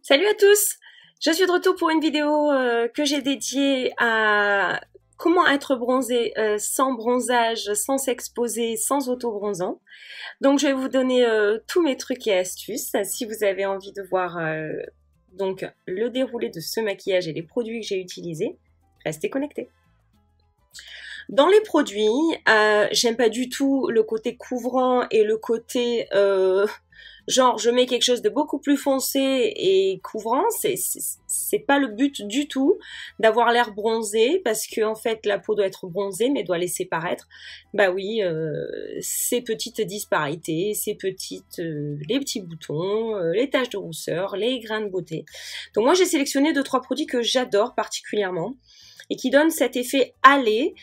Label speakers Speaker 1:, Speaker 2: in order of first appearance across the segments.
Speaker 1: Salut à tous! Je suis de retour pour une vidéo que j'ai dédiée à comment être bronzé sans bronzage, sans s'exposer, sans auto-bronzant. Donc je vais vous donner tous mes trucs et astuces. Si vous avez envie de voir donc le déroulé de ce maquillage et les produits que j'ai utilisés, restez connectés. Dans les produits, j'aime pas du tout le côté couvrant et le côté genre je mets quelque chose de beaucoup plus foncé et couvrant. C'est pas le but du tout d'avoir l'air bronzé, parce que en fait la peau doit être bronzée mais doit laisser paraître, bah oui, ces petites disparités, ces petites les petits boutons, les taches de rousseur, les grains de beauté. Donc moi j'ai sélectionné 2-3 produits que j'adore particulièrement et qui donne cet effet hâlé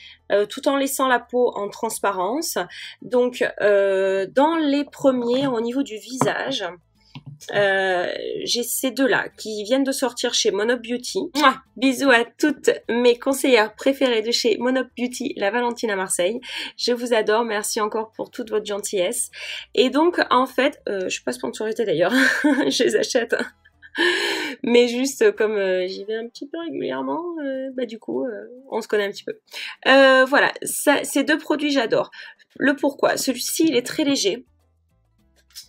Speaker 1: tout en laissant la peau en transparence. Donc dans les premiers, au niveau du visage, j'ai ces deux-là qui viennent de sortir chez Monop Beauty. Mouah, bisous à toutes mes conseillères préférées de chez Monop Beauty, la Valentine à Marseille. Je vous adore, merci encore pour toute votre gentillesse. Et donc en fait, je suis pas sponsorisée d'ailleurs, je les achète. Mais juste comme j'y vais un petit peu régulièrement, bah du coup on se connaît un petit peu. Voilà, ces deux produits j'adore. Le pourquoi, celui-ci il est très léger.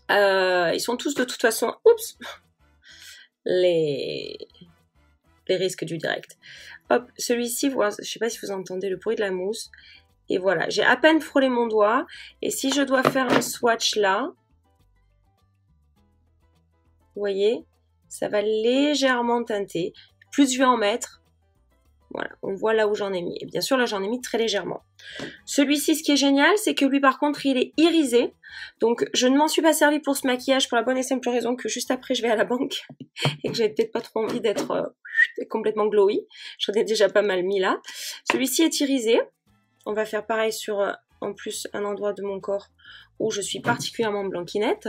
Speaker 1: Ils sont tous de toute façon, oups, les risques du direct. Hop, celui-ci, je sais pas si vous entendez le bruit de la mousse. Et voilà, j'ai à peine frôlé mon doigt. Et si je dois faire un swatch là, vous voyez, ça va légèrement teinter. Plus je vais en mettre, voilà, on voit là où j'en ai mis. Et bien sûr, là, j'en ai mis très légèrement. Celui-ci, ce qui est génial, c'est que lui, par contre, il est irisé. Donc, je ne m'en suis pas servi pour ce maquillage pour la bonne et simple raison que juste après, je vais à la banque et que j'avais peut-être pas trop envie d'être complètement glowy. J'en ai déjà pas mal mis là. Celui-ci est irisé. On va faire pareil sur, en plus, un endroit de mon corps où je suis particulièrement blanquinette.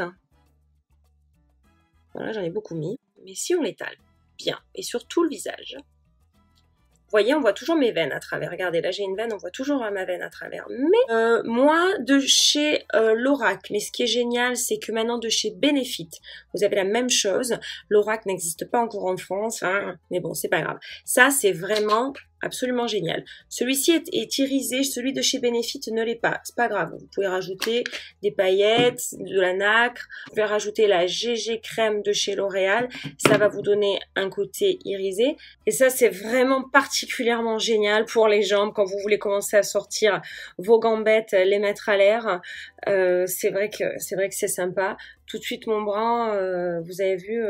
Speaker 1: Voilà, j'en ai beaucoup mis. Mais si on l'étale bien, et sur tout le visage, vous voyez, on voit toujours mes veines à travers. Regardez, là j'ai une veine, on voit toujours ma veine à travers. Mais moi, de chez Lorac, mais ce qui est génial, c'est que maintenant de chez Benefit, vous avez la même chose. Lorac n'existe pas encore en France, hein, mais bon, c'est pas grave. Ça, c'est vraiment absolument génial. Celui-ci est irisé, celui de chez Benefit ne l'est pas. C'est pas grave, vous pouvez rajouter des paillettes, de la nacre, vous pouvez rajouter la GG crème de chez L'Oréal, ça va vous donner un côté irisé. Et ça, c'est vraiment particulièrement génial pour les jambes quand vous voulez commencer à sortir vos gambettes, les mettre à l'air. C'est vrai que c'est sympa. Tout de suite, mon bras, vous avez vu,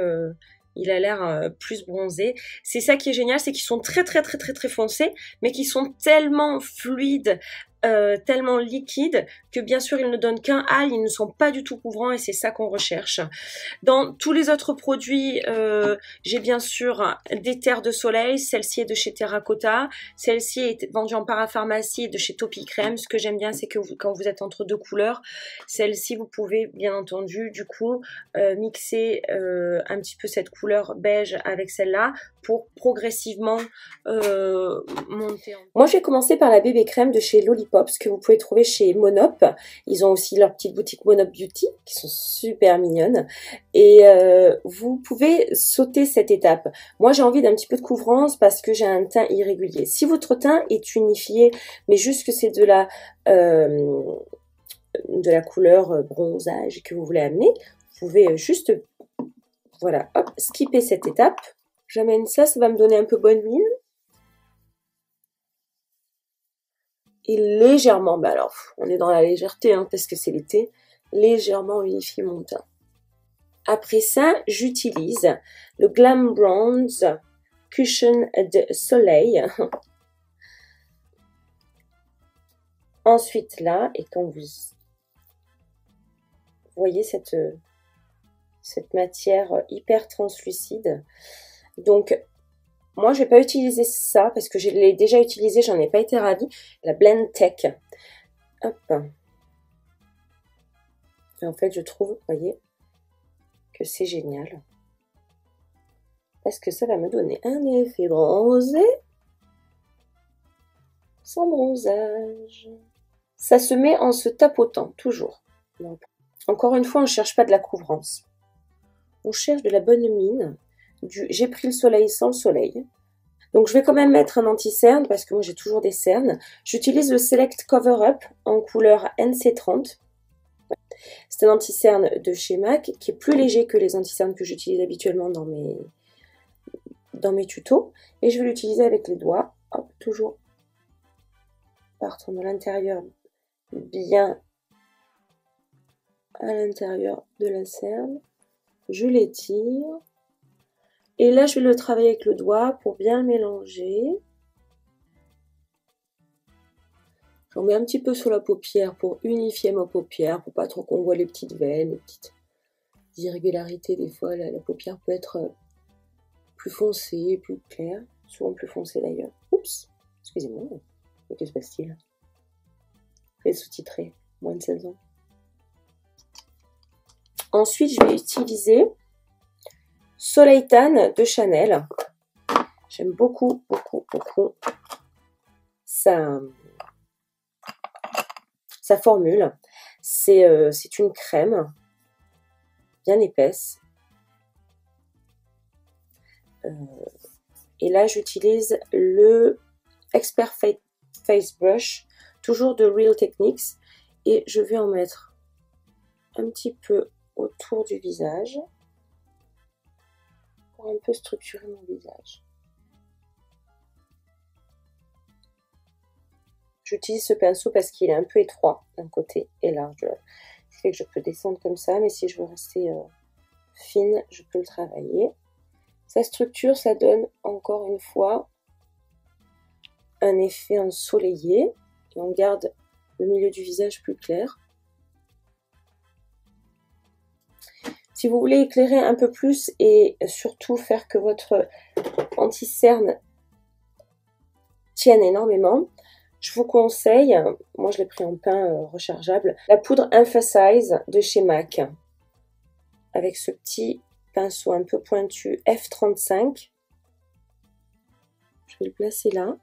Speaker 1: il a l'air plus bronzé. C'est ça qui est génial, c'est qu'ils sont très foncés, mais qui sont tellement fluides, tellement liquides, que bien sûr ils ne donnent qu'un hâle, ils ne sont pas du tout couvrants et c'est ça qu'on recherche. Dans tous les autres produits, j'ai bien sûr des terres de soleil. Celle-ci est de chez Terracotta, celle-ci est vendue en parapharmacie de chez Topi Crème. Ce que j'aime bien, c'est que quand vous êtes entre deux couleurs, celle-ci vous pouvez bien entendu du coup mixer un petit peu cette couleur beige avec celle-là pour progressivement monter. Moi je vais commencer par la bébé crème de chez Lollipops que vous pouvez trouver chez Monop. Ils ont aussi leur petite boutique Monop Beauty qui sont super mignonnes et vous pouvez sauter cette étape. Moi j'ai envie d'un petit peu de couvrance parce que j'ai un teint irrégulier. Si votre teint est unifié mais juste que c'est de la couleur bronzage que vous voulez amener, vous pouvez juste, voilà, hop, skipper cette étape. J'amène ça, ça va me donner un peu bonne mine. Et légèrement, bah alors, on est dans la légèreté, hein, parce que c'est l'été, légèrement unifier mon teint. Après ça, j'utilise le Glam Bronze Cushion de Soleil. Ensuite là, et quand vous voyez cette matière hyper translucide, donc moi je vais pas utiliser ça parce que je l'ai déjà utilisé, j'en ai pas été ravie, la Blend Tech. Hop. Et en fait je trouve, vous voyez, que c'est génial parce que ça va me donner un effet bronzé sans bronzage. Ça se met en se tapotant, toujours. Donc, encore une fois, on ne cherche pas de la couvrance. On cherche de la bonne mine, j'ai pris le soleil sans le soleil. Donc je vais quand même mettre un anti-cerne parce que moi j'ai toujours des cernes. J'utilise le Select Cover Up en couleur NC30. C'est un anti-cerne de chez MAC qui est plus léger que les anti-cernes que j'utilise habituellement dans mes tutos. Et je vais l'utiliser avec les doigts. Hop, toujours partant de l'intérieur, bien à l'intérieur de la cerne. Je l'étire. Et là, je vais le travailler avec le doigt pour bien le mélanger. J'en mets un petit peu sur la paupière pour unifier ma paupière, pour pas trop qu'on voit les petites veines, les petites irrégularités. Des fois, la paupière peut être plus foncée, plus claire. Souvent plus foncée d'ailleurs. Oups, excusez-moi. Que se passe-t-il? Je vais sous-titrer, moins de 16 ans. Ensuite, je vais utiliser Soleil Tan de Chanel. J'aime beaucoup, beaucoup, beaucoup sa formule. C'est une crème bien épaisse. Et là, j'utilise le Expert Face Brush, toujours de Real Techniques. Et je vais en mettre un petit peu autour du visage pour un peu structurer mon visage. J'utilise ce pinceau parce qu'il est un peu étroit d'un côté et large de l'autre. Ce qui fait que je peux descendre comme ça, mais si je veux rester fine, je peux le travailler. Sa structure, ça donne encore une fois un effet ensoleillé et on garde le milieu du visage plus clair. Si vous voulez éclairer un peu plus et surtout faire que votre anti-cerne tienne énormément, je vous conseille, moi je l'ai pris en pain rechargeable, la poudre Emphasize de chez MAC. Avec ce petit pinceau un peu pointu F35. Je vais le placer là.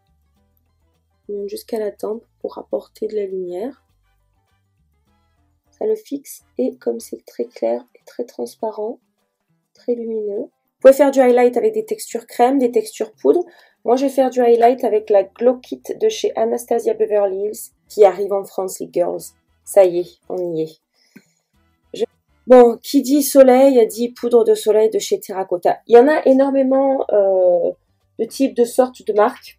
Speaker 1: Jusqu'à la tempe pour apporter de la lumière. Ça le fixe et comme c'est très clair et très transparent, très lumineux. Vous pouvez faire du highlight avec des textures crème, des textures poudre. Moi, je vais faire du highlight avec la Glow Kit de chez Anastasia Beverly Hills qui arrive en France, les girls. Ça y est, on y est. Bon, qui dit soleil, dit poudre de soleil de chez Terracotta. Il y en a énormément de types, de sortes, de marques.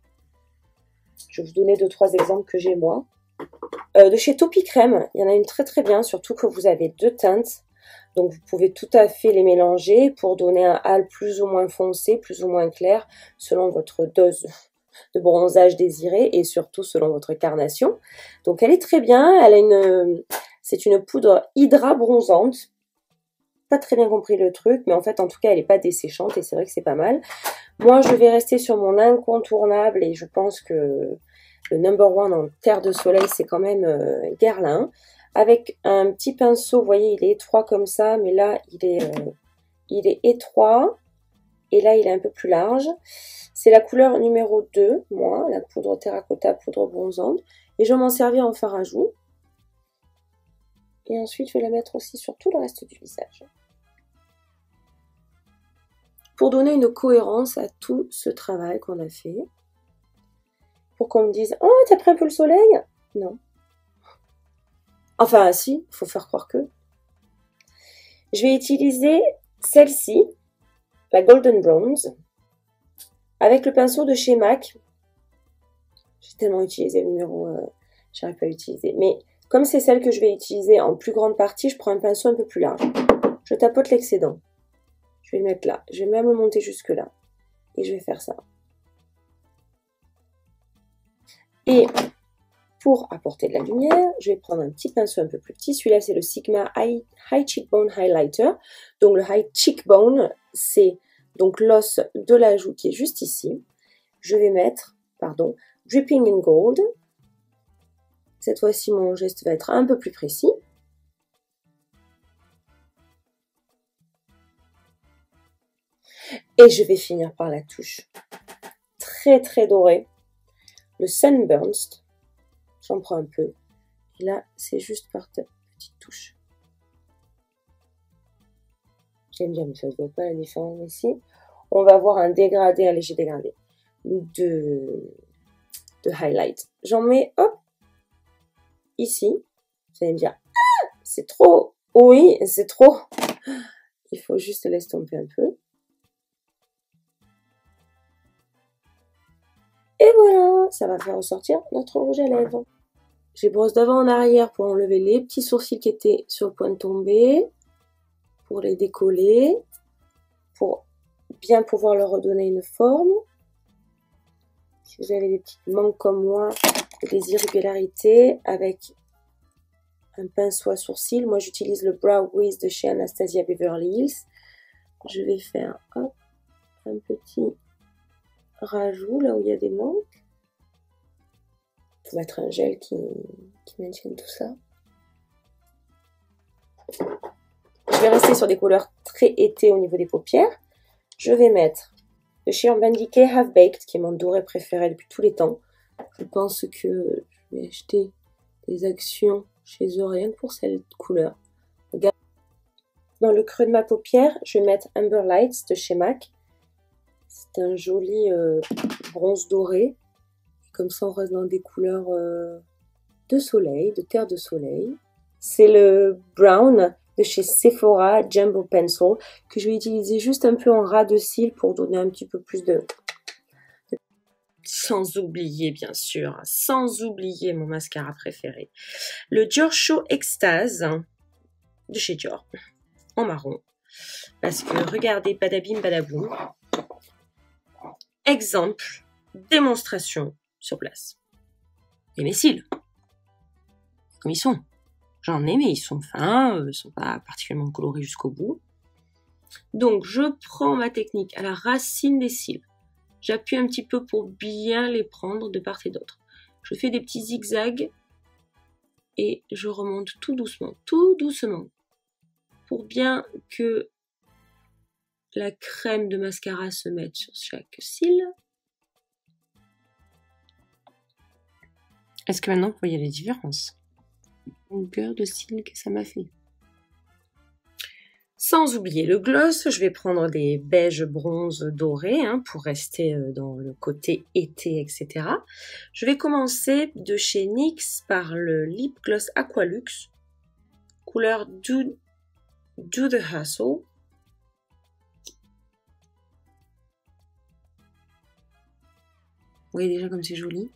Speaker 1: Je vais vous donner 2-3 exemples que j'ai moi. De chez Topi Crème, il y en a une très très bien, surtout que vous avez 2 teintes. Donc vous pouvez tout à fait les mélanger pour donner un hâle plus ou moins foncé, plus ou moins clair, selon votre dose de bronzage désiré et surtout selon votre carnation. Donc elle est très bien, c'est une poudre hydra bronzante. Pas très bien compris le truc, mais en fait en tout cas elle n'est pas desséchante et c'est vrai que c'est pas mal. Moi je vais rester sur mon incontournable et je pense que le number one en terre de soleil c'est quand même Guerlain. Avec un petit pinceau, vous voyez il est étroit comme ça, mais là il est étroit et là il est un peu plus large. C'est la couleur numéro 2, moi, la poudre terracotta, poudre bronzante. Et je vais m'en servir en fard à joues. Et ensuite je vais la mettre aussi sur tout le reste du visage. Pour donner une cohérence à tout ce travail qu'on a fait. Pour qu'on me dise « Oh, t'as pris un peu le soleil ?» Non. Enfin, si, il faut faire croire que. Je vais utiliser celle-ci, la Golden Bronze, avec le pinceau de chez MAC. J'ai tellement utilisé le numéro, j'arrive pas à utiliser. Mais comme c'est celle que je vais utiliser en plus grande partie, je prends un pinceau un peu plus large. Je tapote l'excédent. Je vais le mettre là. Je vais même le monter jusque là. Et je vais faire ça. Et pour apporter de la lumière, je vais prendre un petit pinceau un peu plus petit. Celui-là, c'est le Sigma High Cheekbone Highlighter. Donc, le High Cheekbone, c'est donc l'os de la joue qui est juste ici. Je vais mettre, Dripping in Gold. Cette fois-ci, mon geste va être un peu plus précis. Et je vais finir par la touche très très dorée. Le Sunburst. J'en prends un peu. Et là, c'est juste par ta petite touche. J'aime bien, mais ça ne se voit pas la différence ici. on va avoir un dégradé, un léger dégradé de highlight. J'en mets, hop, ici. Vous allez me dire, ah, c'est trop. Oui, c'est trop. Il faut juste l'estomper un peu. Et voilà, ça va faire ressortir notre rouge à lèvres. J'ai brosse d'avant en arrière pour enlever les petits sourcils qui étaient sur le point de tomber, pour les décoller, pour bien pouvoir leur redonner une forme. Si vous avez des petites manques comme moi, des irrégularités avec un pinceau à sourcils, moi j'utilise le Brow Wiz de chez Anastasia Beverly Hills. Je vais faire hop, un petit rajout là où il y a des manques. Pour mettre un gel qui maintienne tout ça. Je vais rester sur des couleurs très été au niveau des paupières. Je vais mettre de chez Urban Decay Half Baked, qui est mon doré préféré depuis tous les temps. Je pense que je vais acheter des actions chez eux rien que pour cette couleur. Regarde. Dans le creux de ma paupière, je vais mettre Amber Lights de chez MAC. C'est un joli bronze doré. Comme ça, on reste dans des couleurs de soleil, de terre de soleil. C'est le brown de chez Sephora Jumbo Pencil que je vais utiliser juste un peu en ras de cils pour donner un petit peu plus de... Sans oublier, bien sûr, sans oublier mon mascara préféré. Le Dior Show Extase de chez Dior, en marron. Parce que, regardez, badabim, badaboum. Exemple, démonstration sur place. Et mes cils, comme ils sont. J'en ai, mais ils sont fins, ils ne sont pas particulièrement colorés jusqu'au bout. Donc, je prends ma technique à la racine des cils. J'appuie un petit peu pour bien les prendre de part et d'autre. Je fais des petits zigzags et je remonte tout doucement, pour bien que la crème de mascara se mette sur chaque cil. Est-ce que maintenant vous voyez les différences? Longueur de cils que ça m'a fait. Sans oublier le gloss, je vais prendre des beiges bronze dorés pour rester dans le côté été, etc. Je vais commencer de chez NYX par le Lip Gloss Aqualux, couleur Do the Hustle. Vous voyez déjà comme c'est joli,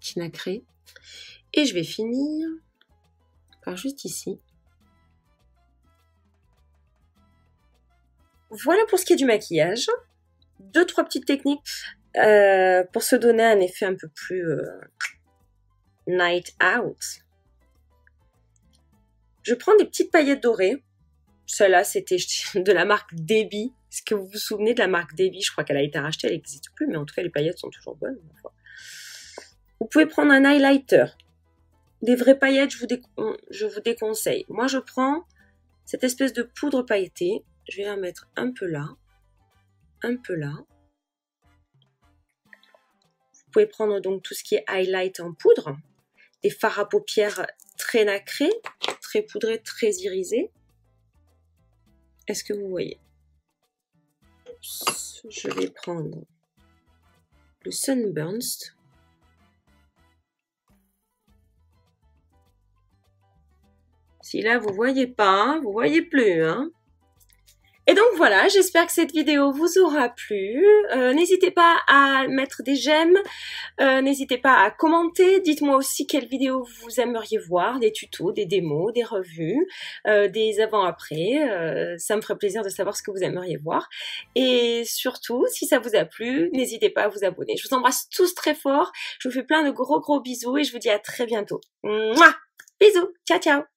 Speaker 1: petit nacré. Et je vais finir par juste ici. Voilà pour ce qui est du maquillage. 2-3 petites techniques pour se donner un effet un peu plus night out. Je prends des petites paillettes dorées. Celle-là, c'était de la marque Debbie. Est-ce que vous vous souvenez de la marque Debbie? Je crois qu'elle a été rachetée, elle n'existe plus, mais en tout cas, les paillettes sont toujours bonnes. Vous pouvez prendre un highlighter. Des vraies paillettes, je vous déconseille. Moi, je prends cette espèce de poudre pailletée. Je vais en mettre un peu là, un peu là. Vous pouvez prendre donc tout ce qui est highlight en poudre, des fards à paupières très nacrés, très poudrés, très irisés. Est-ce que vous voyez? Je vais prendre le Sunburst. Si là vous voyez pas, vous voyez plus, hein. Et donc voilà, j'espère que cette vidéo vous aura plu. N'hésitez pas à mettre des j'aime, n'hésitez pas à commenter. Dites-moi aussi quelles vidéos vous aimeriez voir, des tutos, des démos, des revues, des avant-après. Ça me ferait plaisir de savoir ce que vous aimeriez voir. Et surtout, si ça vous a plu, n'hésitez pas à vous abonner. Je vous embrasse tous très fort. Je vous fais plein de gros bisous et je vous dis à très bientôt. Mouah! Bisous, ciao ciao.